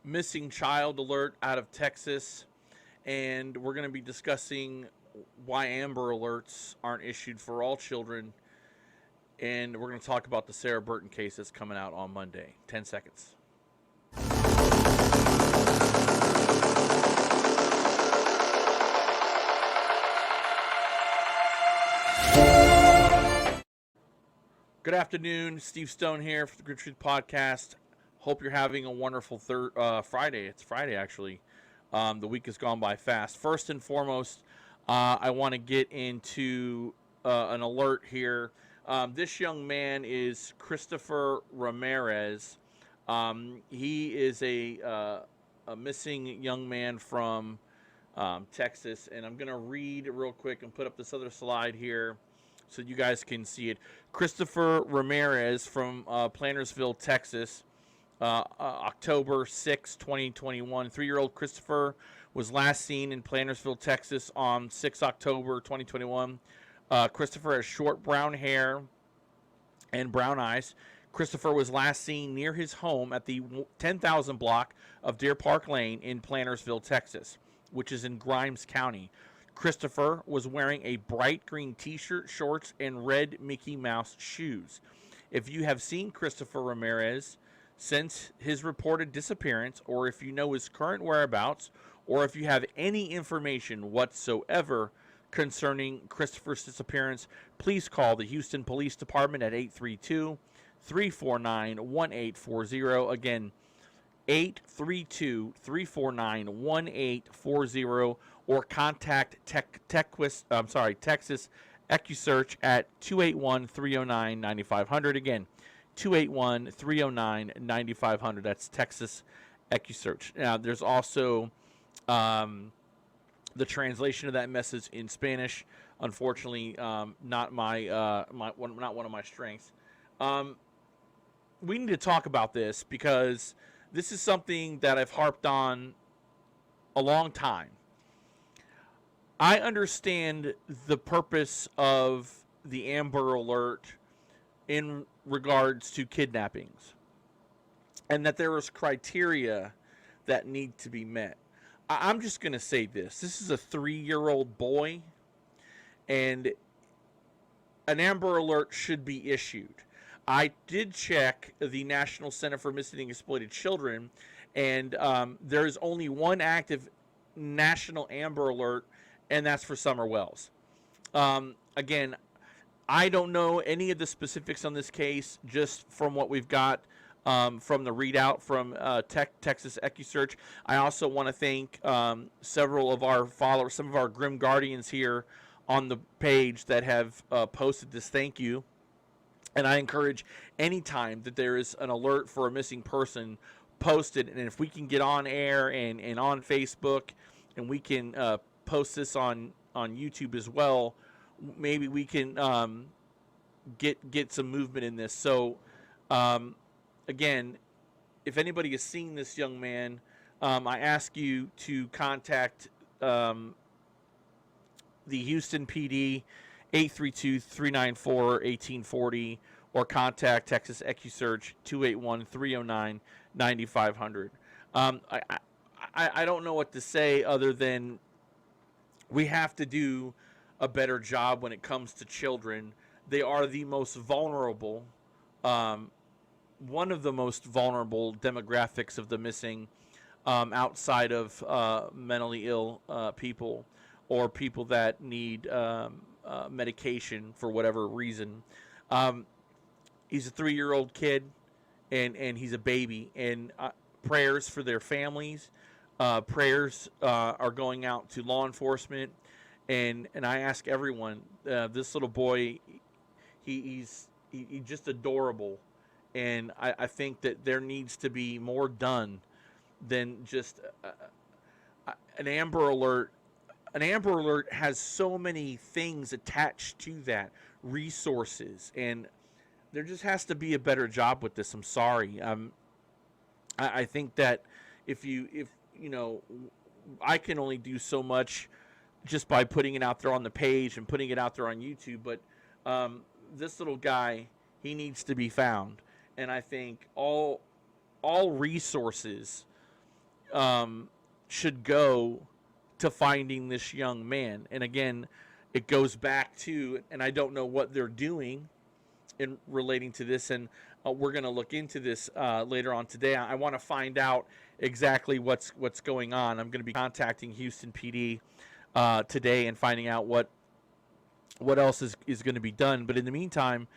missing child alert out of Texas, and we're going to be discussing why Amber Alerts aren't issued for all children, and we're going to talk about the Sarah Burton case that's coming out on Monday. 10 seconds. Good afternoon, Steve Stone here for the Grid Truth Podcast. Hope you're having a wonderful Friday. It's Friday, actually. The week has gone by fast. First and foremost, I want to get into an alert here. This young man is Christopher Ramirez. He is a missing young man from Texas, and I'm going to read real quick and put up this other slide here so you guys can see it. Christopher Ramirez from Plantersville, Texas, October 6, 2021. 3-year-old Christopher was last seen in Plantersville, Texas on 6 October 2021. Christopher has short brown hair and brown eyes. Christopher was last seen near his home at the 10,000 block of Deer Park Lane in Plantersville, Texas, which is in Grimes County. Christopher was wearing a bright green t-shirt, shorts, and red Mickey Mouse shoes. If you have seen Christopher Ramirez since his reported disappearance, or if you know his current whereabouts, or if you have any information whatsoever concerning Christopher's disappearance, please call the Houston Police Department at 832-349-1840. Again, 832-349-1840, or contact Texas EcuSearch at 281-309-9500. Again, 281-309-9500. That's Texas EcuSearch. Now, there's also the translation of that message in Spanish. Unfortunately, not one of my strengths. We need to talk about this because this is something that I've harped on a long time. I understand the purpose of the Amber Alert in regards to kidnappings, and that there is criteria that need to be met. I'm just going to say this. This is a 3-year-old boy, and an Amber Alert should be issued. I did check the National Center for Missing and Exploited Children, and there is only one active national Amber Alert, and that's for Summer Wells. Again, I don't know any of the specifics on this case, just from what we've got from the readout from Texas EcuSearch. I also want to thank several of our followers, some of our Grim Guardians here on the page that have posted this. Thank you. And I encourage anytime that there is an alert for a missing person, post it. And if we can get on air and on Facebook, and we can post this on YouTube as well, maybe we can get some movement in this. So, again, if anybody has seen this young man, I ask you to contact the Houston PD, 832-394-1840, or contact Texas EcuSearch, 281-309-9500. I don't know what to say other than we have to do a better job when it comes to children. They are the most vulnerable, one of the most vulnerable demographics of the missing, outside of mentally ill people or people that need medication for whatever reason. He's a 3-year-old kid, and he's a baby, and prayers for their families. Prayers are going out to law enforcement, and I ask everyone. This little boy, he's just adorable, and I think that there needs to be more done than just an Amber Alert. An Amber Alert has so many things attached to that, resources, and there just has to be a better job with this. I'm sorry. I think that if you know, I can only do so much just by putting it out there on the page and putting it out there on YouTube, but this little guy, he needs to be found. And I think all resources should go to finding this young man. And again, it goes back to, and I don't know what they're doing in relating to this, and we're going to look into this later on today. I want to find out exactly what's going on. I'm going to be contacting Houston PD today and finding out what else is going to be done. But in the meantime,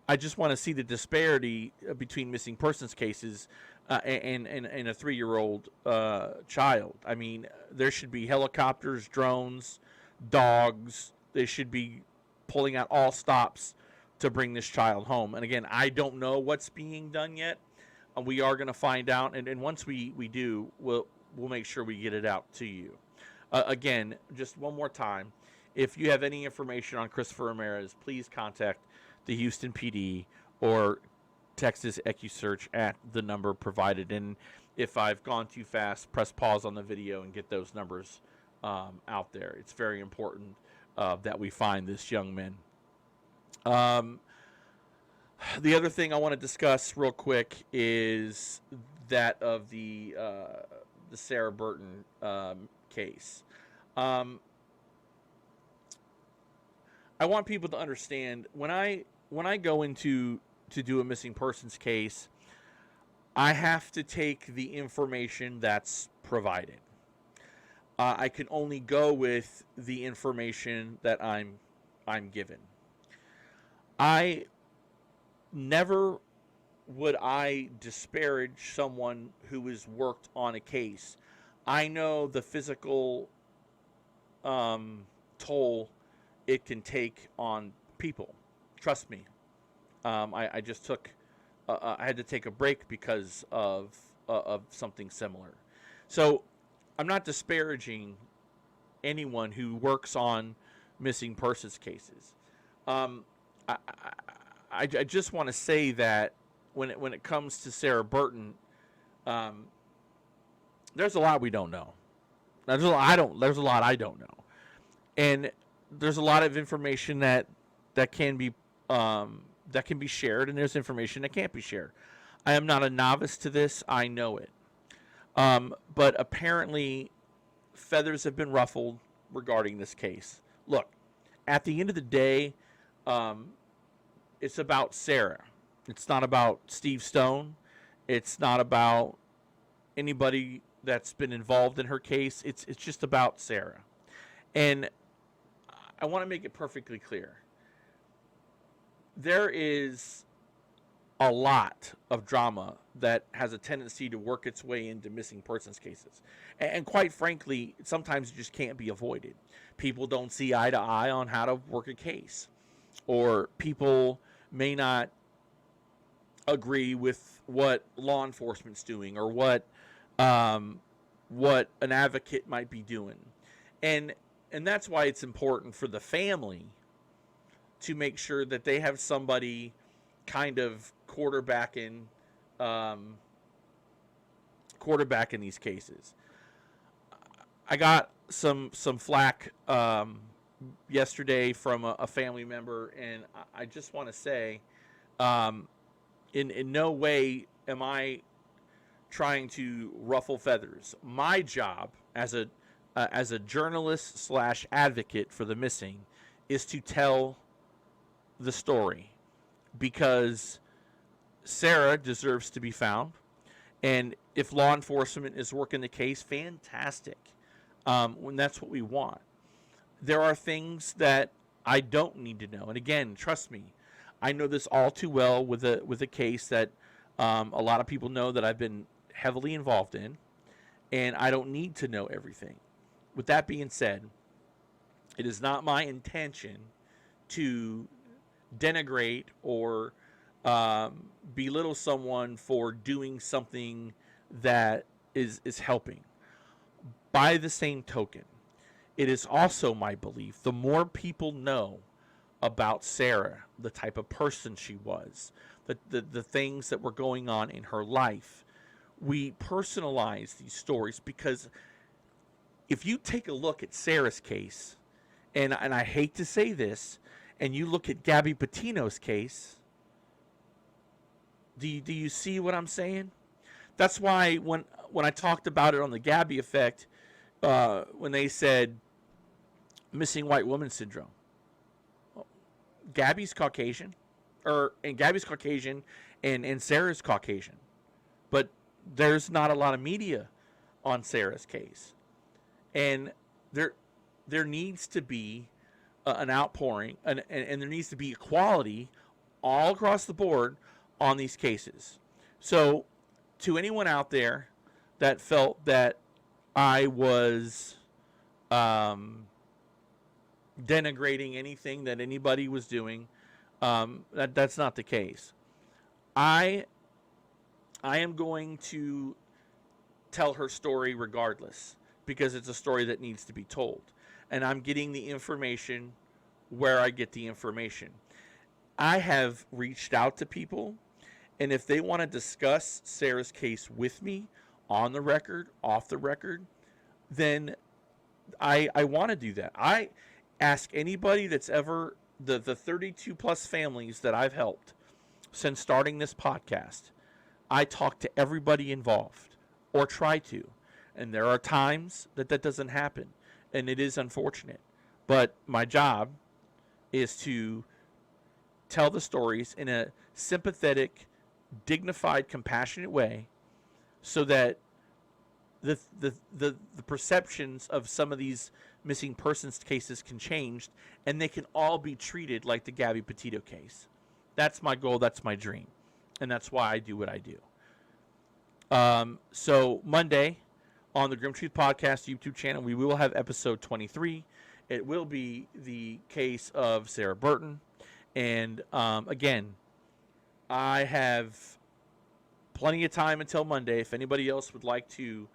I just want to see the disparity between missing persons cases and a 3-year-old child. I mean, there should be helicopters, drones, dogs. They should be pulling out all stops to bring this child home. And again, I don't know what's being done yet. We are going to find out, and once we do, we'll make sure we get it out to you. Again, just one more time, if you have any information on Christopher Ramirez, please contact the Houston PD or Texas EcuSearch at the number provided. And if I've gone too fast, press pause on the video and get those numbers out there. It's very important that we find this young man. The other thing I want to discuss real quick is that of the Sarah Burton case. I want people to understand when I go into to do a missing persons case, I have to take the information that's provided. I can only go with the information that I'm given. I never would I disparage someone who has worked on a case. I know the physical toll it can take on people. Trust me. I just took, I had to take a break because of something similar. So I'm not disparaging anyone who works on missing persons cases. I just want to say that when it comes to Sarah Burton, there's a lot we don't know. There's a lot I don't know, and there's a lot of information that can be shared, and there's information that can't be shared. I am not a novice to this. I know it, but apparently feathers have been ruffled regarding this case. Look, at the end of the day, it's about Sarah. It's not about Steve Stone. It's not about anybody that's been involved in her case. It's just about Sarah. And I want to make it perfectly clear. There is a lot of drama that has a tendency to work its way into missing persons cases. And quite frankly, sometimes it just can't be avoided. People don't see eye to eye on how to work a case. Or people may not agree with what law enforcement's doing or what an advocate might be doing. And that's why it's important for the family to make sure that they have somebody kind of quarterbacking these cases. I got some flack yesterday from a family member, and I just want to say, in no way am I trying to ruffle feathers. My job as a journalist / advocate for the missing is to tell the story, because Sarah deserves to be found, and if law enforcement is working the case, fantastic. When that's what we want. There are things that I don't need to know, and again, trust me, I know this all too well with a case that a lot of people know that I've been heavily involved in, and I don't need to know everything. With that being said, it is not my intention to denigrate or belittle someone for doing something that is helping. By the same token, it is also my belief the more people know about Sarah, the type of person she was, the things that were going on in her life, we personalize these stories. Because if you take a look at Sarah's case, and I hate to say this, and you look at Gabby Patino's case, do you see what I'm saying? That's why when I talked about it on the Gabby effect, when they said missing white woman syndrome, Gabby's Caucasian, and Gabby's Caucasian, and Sarah's Caucasian, but there's not a lot of media on Sarah's case, and there needs to be an outpouring, and there needs to be equality all across the board on these cases. So, to anyone out there that felt that I was denigrating anything that anybody was doing, that's not the case. I am going to tell her story regardless, because it's a story that needs to be told, and I'm getting the information where I get the information. I have reached out to people, and if they want to discuss Sarah's case with me on the record, off the record, then I want to do that. I ask anybody that's ever, the 32 plus families that I've helped since starting this podcast, I talk to everybody involved, or try to. And there are times that doesn't happen, and it is unfortunate. But my job is to tell the stories in a sympathetic, dignified, compassionate way, so that the perceptions of some of these missing persons cases can change, and they can all be treated like the Gabby Petito case. That's my goal. That's my dream. And that's why I do what I do. So Monday on the Grim Truth Podcast YouTube channel, we will have episode 23. It will be the case of Sarah Burton. And again, I have plenty of time until Monday. If anybody else would like to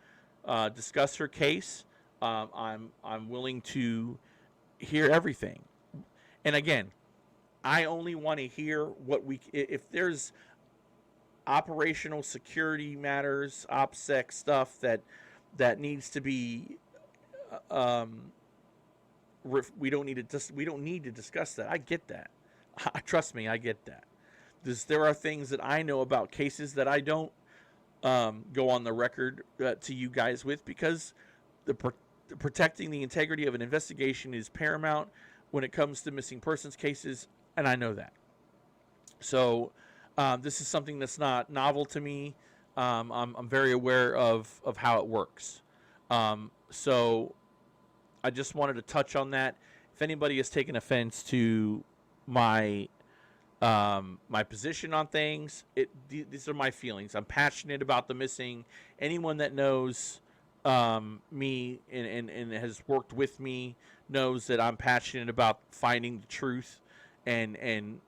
discuss her case, I'm willing to hear everything. And again, I only want to hear what if there's operational security matters, OPSEC stuff that needs to be, we don't need to discuss that. I get that. Trust me, I get that. There are things that I know about cases that I don't go on the record to you guys with, because protecting the integrity of an investigation is paramount when it comes to missing persons cases, and I know that. So this is something that's not novel to me. I'm very aware of how it works. So I just wanted to touch on that. If anybody has taken offense to my position on things, these are my feelings. I'm passionate about the missing. Anyone that knows me and has worked with me knows that I'm passionate about finding the truth and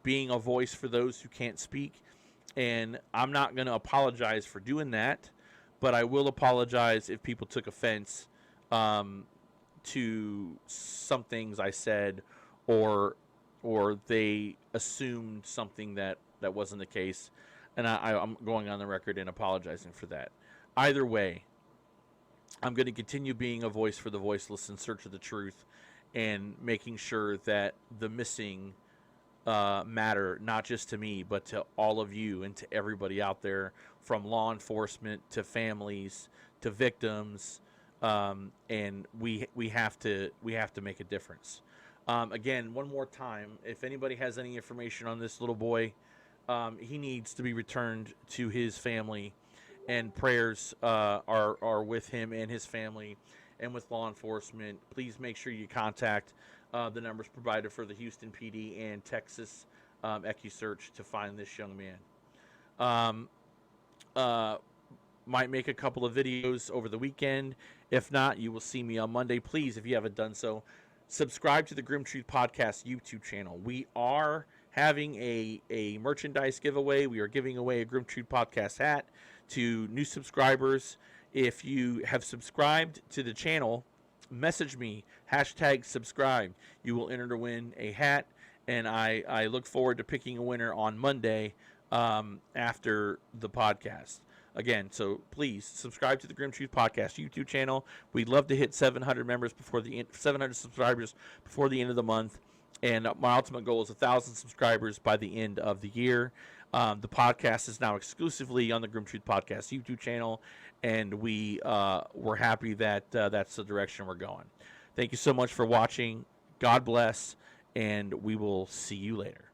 being a voice for those who can't speak. And I'm not going to apologize for doing that, but I will apologize if people took offense to some things I said, or they assumed something that wasn't the case. And I'm going on the record and apologizing for that. Either way, I'm going to continue being a voice for the voiceless in search of the truth, and making sure that the missing matter, not just to me, but to all of you and to everybody out there, from law enforcement to families to victims. And we have to make a difference. Again, one more time, if anybody has any information on this little boy, he needs to be returned to his family, and prayers are with him and his family and with law enforcement. Please make sure you contact the numbers provided for the Houston PD and Texas EcuSearch to find this young man. Might make a couple of videos over the weekend. If not, you will see me on Monday. Please, if you haven't done so, subscribe to the Grim Truth Podcast YouTube channel. We are having a merchandise giveaway. We are giving away a Grim Truth Podcast hat to new subscribers. If you have subscribed to the channel, message me, #subscribe. You will enter to win a hat, and I look forward to picking a winner on Monday after the podcast. Again, so please subscribe to the Grim Truth Podcast YouTube channel. We'd love to hit 700 subscribers before the end of the month, and my ultimate goal is 1,000 subscribers by the end of the year. The podcast is now exclusively on the Grim Truth Podcast YouTube channel, and we're happy that that's the direction we're going. Thank you so much for watching. God bless, and we will see you later.